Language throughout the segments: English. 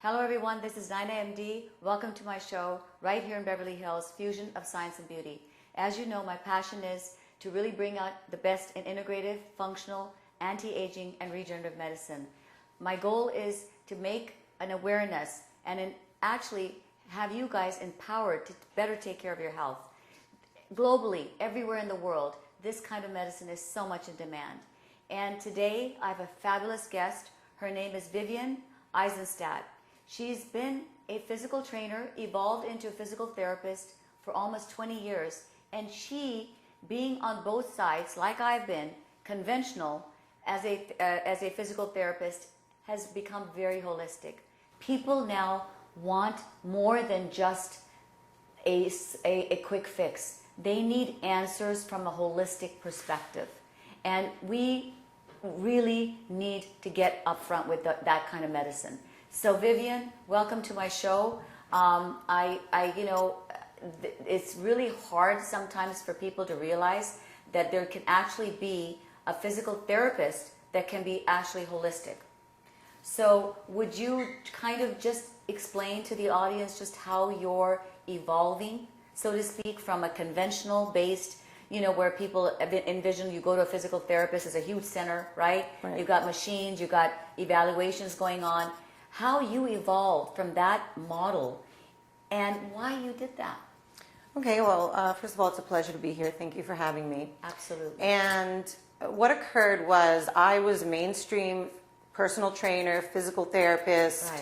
Hello everyone, this is NainaMD. Welcome to my show right here in Beverly Hills, Fusion of Science and Beauty. As you know, my passion is to really bring out the best in integrative, functional, anti-aging, and regenerative medicine. My goal is to make an awareness and actually have you guys empowered to better take care of your health. Globally, everywhere in the world, this kind of medicine is so much in demand. And today, I have a fabulous guest. Her name is Vivian Eisenstadt. She's been a physical trainer, evolved into a physical therapist for almost 20 years. And she, being on both sides, like I've been, conventional as a physical therapist, has become very holistic. People now want more than just a quick fix. They need answers from a holistic perspective. And we really need to up front with that kind of medicine. So Vivian, welcome to my show. It's really hard sometimes for people to realize that there can actually be a physical therapist that can be actually holistic. So would you kind of just explain to the audience just how you're evolving, so to speak, from a conventional based, where people envision you go to a physical therapist as a huge center, right? You've got machines, you've got evaluations going on. How you evolved from that model and why you did that. Okay, well, first of all, it's a pleasure to be here. Thank you for having me. Absolutely. And what occurred was I was a mainstream personal trainer, physical therapist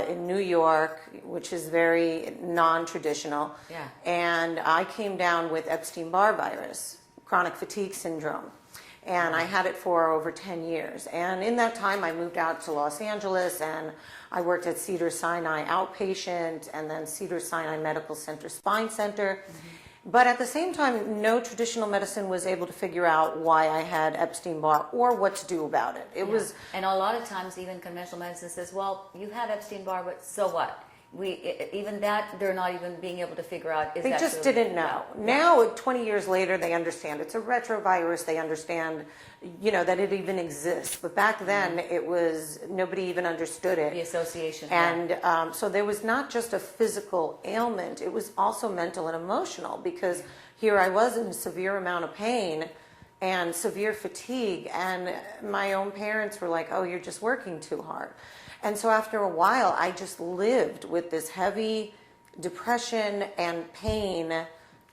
in New York, which is very non-traditional. Yeah. And I came down with Epstein-Barr virus, chronic fatigue syndrome. And I had it for over 10 years. And in that time, I moved out to Los Angeles and I worked at Cedars-Sinai outpatient and then Cedars-Sinai Medical Center Spine Center. Mm-hmm. But at the same time, no traditional medicine was able to figure out why I had Epstein-Barr or what to do about it. It was, and a lot of times even conventional medicine says, well, you have Epstein-Barr, but so what? Even that, they're not even being able to figure out. They just didn't know. Now, 20 years later, they understand it's a retrovirus. They understand, that it even exists. But back then, it was, nobody even understood it. The association. And so there was not just a physical ailment. It was also mental and emotional because here I was in a severe amount of pain and severe fatigue. And my own parents were like, oh, you're just working too hard. And so after a while, I just lived with this heavy depression and pain.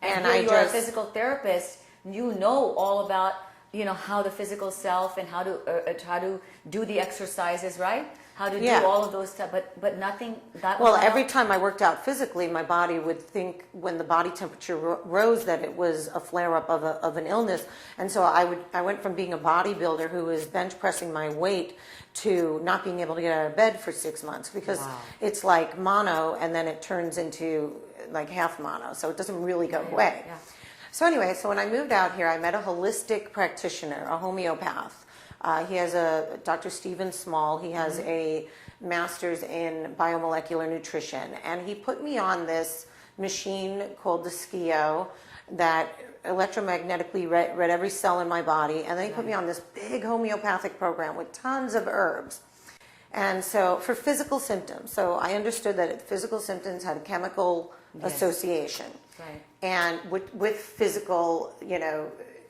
And you're a physical therapist. You know all about, how the physical self and how to do the exercises, right? How to do all of those stuff, but nothing that well. Every time I worked out physically, my body would think when the body temperature rose that it was a flare-up of an illness, and so I went from being a bodybuilder who was bench pressing my weight to not being able to get out of bed for 6 months because it's like mono and then it turns into like half mono, so it doesn't really go away. Yeah. So anyway, so when I moved out here, I met a holistic practitioner, a homeopath. He has Dr. Stephen Small. He has a master's in biomolecular nutrition, and he put me on this machine called the SCIO that electromagnetically read every cell in my body, and then he put me on this big homeopathic program with tons of herbs. And so for physical symptoms, so I understood that physical symptoms had a chemical association. Right. And with physical,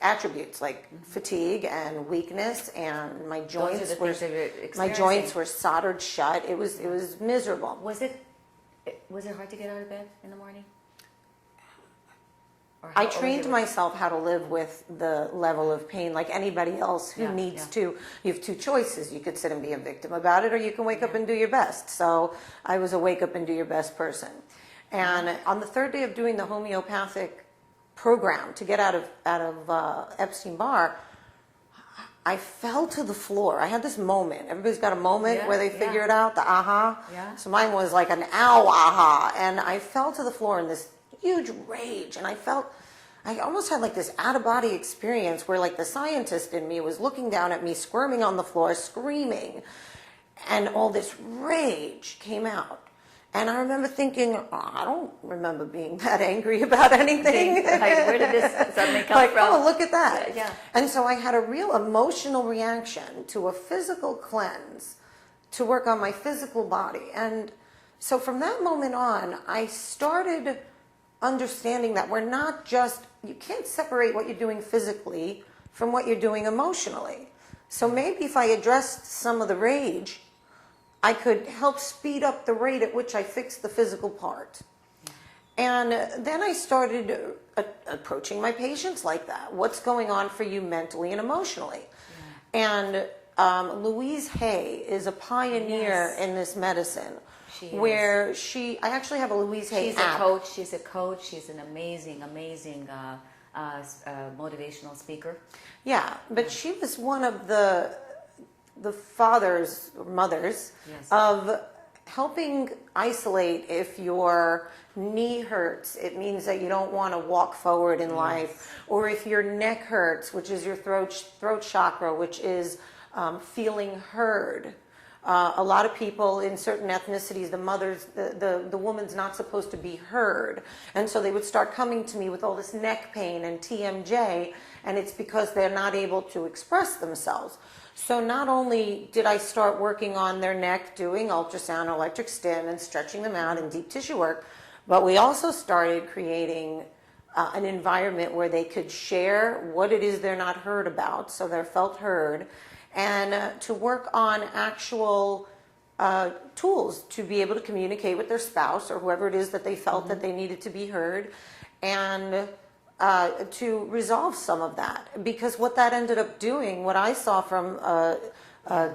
attributes like fatigue and weakness, and my joints were soldered shut. It was miserable. Was it hard to get out of bed in the morning? I trained myself how to live with the level of pain like anybody else who needs to. You have two choices. You could sit and be a victim about it, or you can wake up and do your best. So I was a wake up and do your best person. And on the third day of doing the homeopathic program to get out of Epstein-Barr, I fell to the floor. I had this moment. Everybody's got a moment where they figure it out, the aha. Yeah. So mine was like an ow aha. And I fell to the floor in this huge rage. And I almost had like this out-of-body experience where like the scientist in me was looking down at me, squirming on the floor, screaming. And all this rage came out. And I remember thinking, I don't remember being that angry about anything. Like, where did this suddenly come like, from? Oh, look at that. Yeah. And so I had a real emotional reaction to a physical cleanse to work on my physical body. And so from that moment on, I started understanding that we're not just, you can't separate what you're doing physically from what you're doing emotionally. So maybe if I addressed some of the rage, I could help speed up the rate at which I fix the physical part. And then I started approaching my patients like that. What's going on for you mentally and emotionally? And Louise Hay is a pioneer in this medicine. I actually have a Louise Hay app. She's a coach. She's an amazing motivational speaker. Yeah, but she was one of the fathers or mothers of helping isolate. If your knee hurts, it means that you don't want to walk forward in life. Or if your neck hurts, which is your throat chakra, which is feeling heard. A lot of people in certain ethnicities, the woman's not supposed to be heard. And so they would start coming to me with all this neck pain and TMJ, and it's because they're not able to express themselves. So not only did I start working on their neck, doing ultrasound, electric stim, and stretching them out and deep tissue work, but we also started creating an environment where they could share what it is they're not heard about, so they're felt heard, and to work on actual tools to be able to communicate with their spouse or whoever it is that they felt that they needed to be heard, and to resolve some of that. Because what that ended up doing, what I saw from a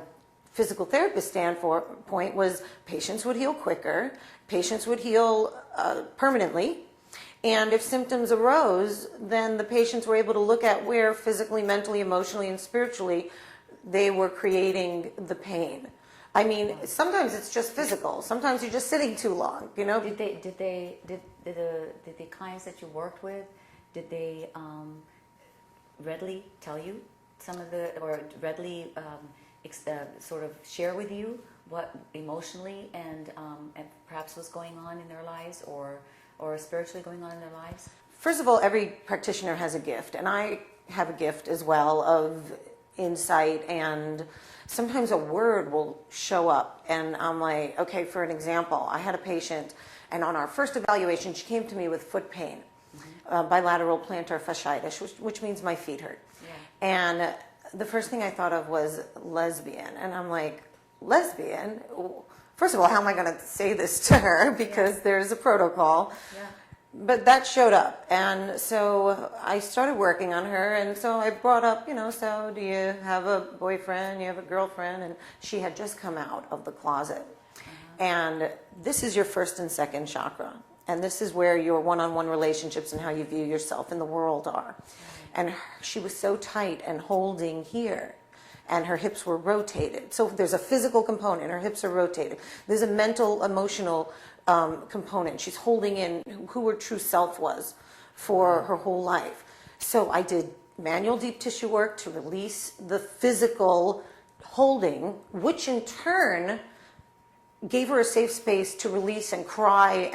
physical therapist standpoint, was patients would heal quicker, patients would heal permanently, and if symptoms arose, then the patients were able to look at where physically, mentally, emotionally, and spiritually they were creating the pain. I mean, sometimes it's just physical. Sometimes you're just sitting too long, you know? Did the clients that you worked with, did they readily tell you some of the, or readily sort of share with you what emotionally and perhaps what's going on in their lives or spiritually going on in their lives? First of all, every practitioner has a gift, and I have a gift as well of insight, and sometimes a word will show up and I'm like, okay, for an example, I had a patient, and on our first evaluation she came to me with foot pain, bilateral plantar fasciitis, which means my feet hurt. And the first thing I thought of was lesbian, and I'm like, lesbian? First of all, how am I going to say this to her, because there's a protocol. But that showed up, and so I started working on her, and so I brought up, so do you have a boyfriend, you have a girlfriend? And she had just come out of the closet. And this is your first and second chakra, and this is where your one-on-one relationships and how you view yourself in the world are. And she was so tight and holding here, and her hips were rotated. So there's a physical component, her hips are rotated. There's a mental, emotional component. She's holding in who her true self was for her whole life. So I did manual deep tissue work to release the physical holding, which in turn gave her a safe space to release and cry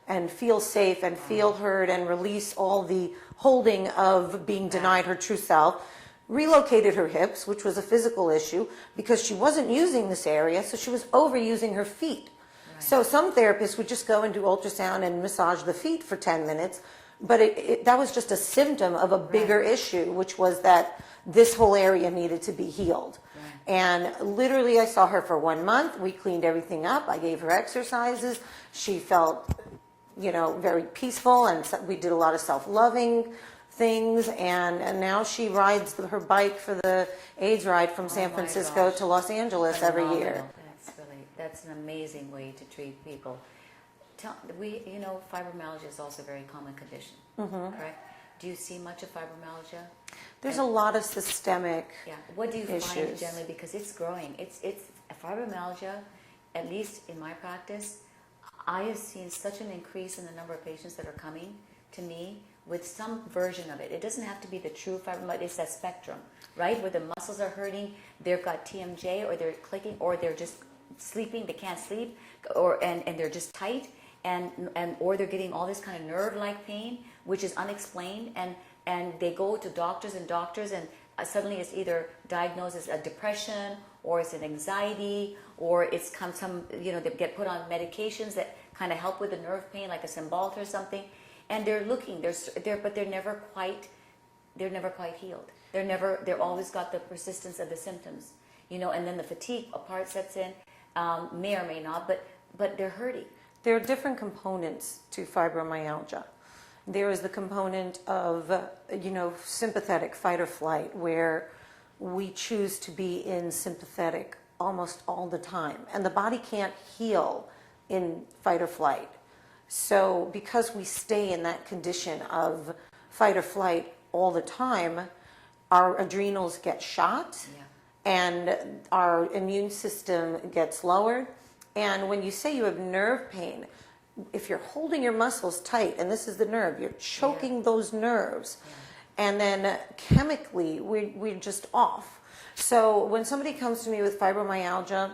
and feel safe and feel heard and release all the holding of being denied her true self. Relocated her hips, which was a physical issue because she wasn't using this area, so she was overusing her feet. So some therapists would just go and do ultrasound and massage the feet for 10 minutes, but that was just a symptom of a bigger issue, which was that this whole area needed to be healed. And literally I saw her for 1 month. We cleaned everything up. I gave her exercises. She felt, very peaceful, and we did a lot of self-loving things, and now she rides her bike for the AIDS ride from San Francisco to Los Angeles every year. That's an amazing way to treat people. Fibromyalgia is also a very common condition, correct? Do you see much of fibromyalgia? There's a lot of systemic What do you issues. find generally? Because it's growing. It's fibromyalgia, at least in my practice, I have seen such an increase in the number of patients that are coming to me with some version of it. It doesn't have to be the true fibromyalgia. It's that spectrum, right? Where the muscles are hurting, they've got TMJ, or they're clicking, or they're just sleeping, they can't sleep, and they're just tight, and or they're getting all this kind of nerve-like pain, which is unexplained, and they go to doctors, and suddenly it's either diagnosed as a depression or it's an anxiety, or it's some, they get put on medications that kind of help with the nerve pain, like a Cymbalta or something, and they're looking, but they're never quite healed. They're always got the persistence of the symptoms, and then the fatigue part sets in, may or may not, but they're hurting. There are different components to fibromyalgia. There is the component of, sympathetic fight or flight, where we choose to be in sympathetic almost all the time. And the body can't heal in fight or flight. So because we stay in that condition of fight or flight all the time, our adrenals get shot, and our immune system gets lowered. And when you say you have nerve pain, if you're holding your muscles tight, and this is the nerve, you're choking those nerves, and then chemically we're just off. So when somebody comes to me with fibromyalgia,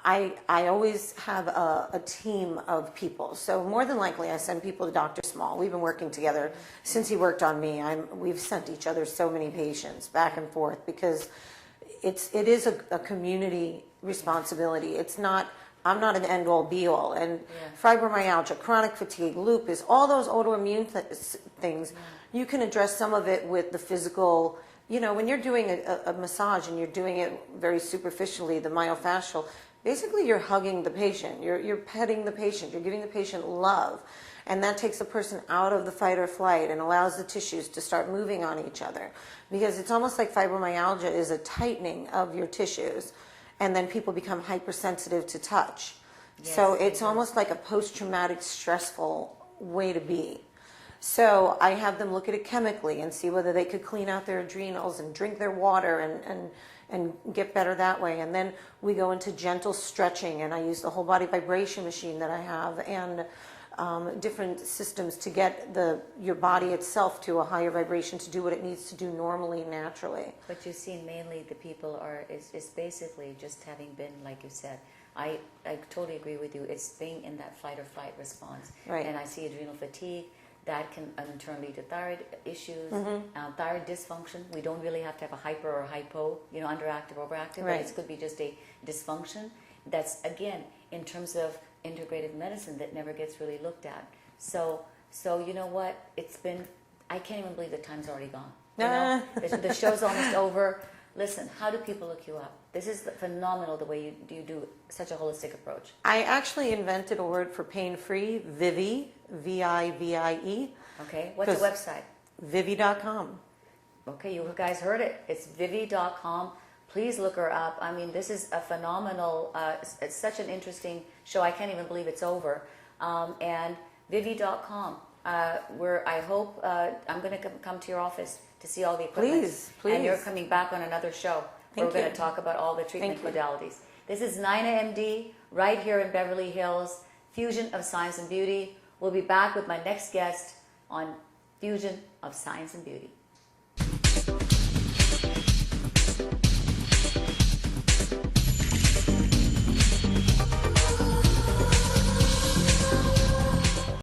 I always have a team of people. So more than likely I send people to Dr. Small. We've been working together since he worked on me. We've sent each other so many patients back and forth, because it is a community responsibility. I'm not an end-all be-all. And fibromyalgia, chronic fatigue, lupus, all those autoimmune things, you can address some of it with the physical. When you're doing a massage and you're doing it very superficially, the myofascial, basically you're hugging the patient, you're petting the patient, you're giving the patient love. And that takes the person out of the fight or flight and allows the tissues to start moving on each other. Because it's almost like fibromyalgia is a tightening of your tissues. And then people become hypersensitive to touch. Yes, so it's almost like a post-traumatic stressful way to be. So I have them look at it chemically and see whether they could clean out their adrenals and drink their water and get better that way. And then we go into gentle stretching, and I use the whole body vibration machine that I have, and different systems to get your body itself to a higher vibration to do what it needs to do normally, naturally. But you see, mainly the people is basically just having been, like you said, I totally agree with you. It's being in that fight or flight response. Right. And I see adrenal fatigue. That can in turn lead to thyroid issues, thyroid dysfunction. We don't really have to have a hyper or hypo, underactive, overactive, right. But it could be just a dysfunction. That's, again, in terms of integrative medicine, that never gets really looked at. So you know what? I can't even believe the time's already gone. The show's almost over. Listen, how do people look you up? This is phenomenal, the way you do such a holistic approach. I actually invented a word for pain-free, Vivi, V-I-V-I-E. Okay, what's the website? Vivi.com. Okay, you guys heard it. It's Vivi.com. Please look her up. I mean, this is a phenomenal, it's such an interesting show. I can't even believe it's over. And Vivi.com, where I hope I'm going to come to your office to see all the equipment. Please. And you're coming back on another show. We're going to talk about all the treatment modalities. This is NainaMD, right here in Beverly Hills, Fusion of Science and Beauty. We'll be back with my next guest on Fusion of Science and Beauty.